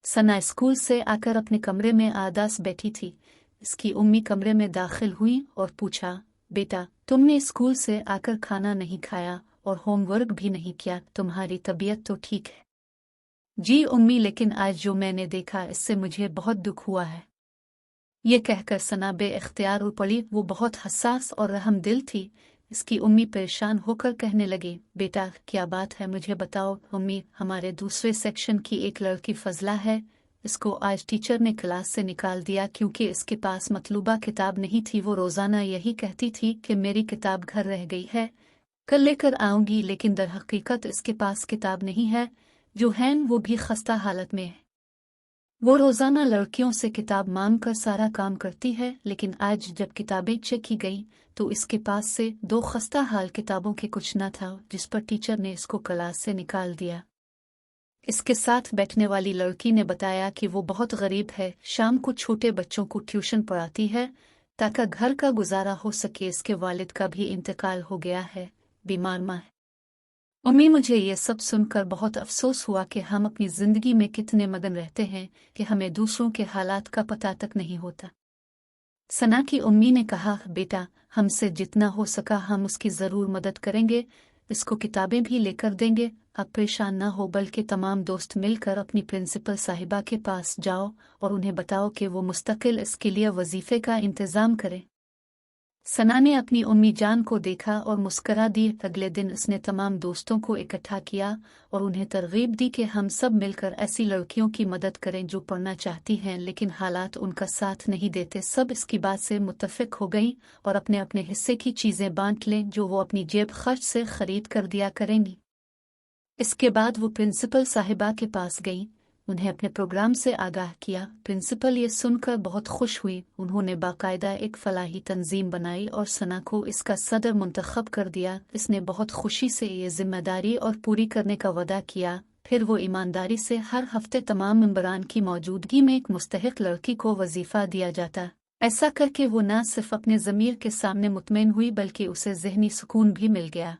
सना school से आकर अपने कमरे में आदास बैठी थी। इसकी उम्मी कमरे में दाखिल हुई और पूछा, बेटा तुमने स्कूल से आकर खाना नहीं खाया और होमवर्क भी नहीं किया, तुम्हारी तबीयत तो ठीक है? जी उम्मी, लेकिन आज जो मैंने देखा इससे मुझे बहुत दुख हुआ है। ये कहकर सना बे-इख्तियार उठ पड़ी। वो बहुत हसास और रहमदिल थी। इसकी उम्मी परेशान होकर कहने लगी, बेटा क्या बात है, मुझे बताओ। उम्मी, हमारे दूसरे सेक्शन की एक लड़की फजला है, इसको आज टीचर ने क्लास से निकाल दिया क्योंकि इसके पास मतलूबा किताब नहीं थी। वो रोज़ाना यही कहती थी कि मेरी किताब घर रह गई है, कल लेकर आऊंगी, लेकिन दर हकीकत इसके पास किताब नहीं है। जो है वो भी खस्ता हालत में है। वो रोज़ाना लड़कियों से किताब मांग कर सारा काम करती है, लेकिन आज जब किताबें चेक की गई तो इसके पास से 2 खस्ता हाल किताबों के कुछ न था, जिस पर टीचर ने इसको क्लास से निकाल दिया। इसके साथ बैठने वाली लड़की ने बताया कि वो बहुत गरीब है, शाम को छोटे बच्चों को ट्यूशन पढ़ाती है ताकि घर का गुजारा हो सके। इसके वालिद का भी इंतकाल हो गया है, बीमार माँ है। उम्मी, मुझे ये सब सुनकर बहुत अफसोस हुआ कि हम अपनी जिंदगी में कितने मगन रहते हैं कि हमें दूसरों के हालात का पता तक नहीं होता। सना की उम्मी ने कहा, बेटा हमसे जितना हो सका हम उसकी ज़रूर मदद करेंगे, इसको किताबें भी लेकर देंगे। अब परेशान ना हो, बल्कि तमाम दोस्त मिलकर अपनी प्रिंसिपल साहिबा के पास जाओ और उन्हें बताओ कि वो मुस्तकिल इसके लिए वजीफ़े का इंतज़ाम करें। सना ने अपनी उम्मी जान को देखा और मुस्करा दी। अगले दिन उसने तमाम दोस्तों को इकट्ठा किया और उन्हें तरगीब दी कि हम सब मिलकर ऐसी लड़कियों की मदद करें जो पढ़ना चाहती हैं लेकिन हालात उनका साथ नहीं देते। सब इसकी बात से मुत्तफिक हो गई और अपने अपने हिस्से की चीज़ें बांट लें जो वो अपनी जेब खर्च से खरीद कर दिया करेंगी। इसके बाद वो प्रिंसिपल साहिबा के पास गई, उन्हें अपने प्रोग्राम से आगाह किया। प्रिंसिपल ये सुनकर बहुत खुश हुई। उन्होंने बाकायदा एक फलाही तंजीम बनाई और सना को इसका सदर मुंतखब कर दिया। इसने बहुत खुशी से ये जिम्मेदारी और पूरी करने का वादा किया। फिर वो ईमानदारी से हर हफ्ते तमाम मेंबरान की मौजूदगी में एक मुस्तहिक लड़की को वजीफा दिया जाता। ऐसा करके वो न सिर्फ अपने ज़मीर के सामने मुतमईन हुई बल्कि उसे ज़हनी सुकून भी मिल गया।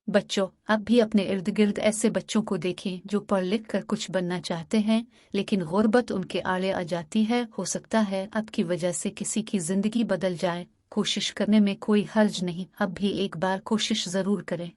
बच्चों, आप भी अपने इर्द गिर्द ऐसे बच्चों को देखें जो पढ़ लिख कर कुछ बनना चाहते हैं लेकिन गुर्बत उनके आड़े आ जाती है। हो सकता है आपकी वजह से किसी की जिंदगी बदल जाए। कोशिश करने में कोई हर्ज नहीं, अब भी एक बार कोशिश जरूर करें।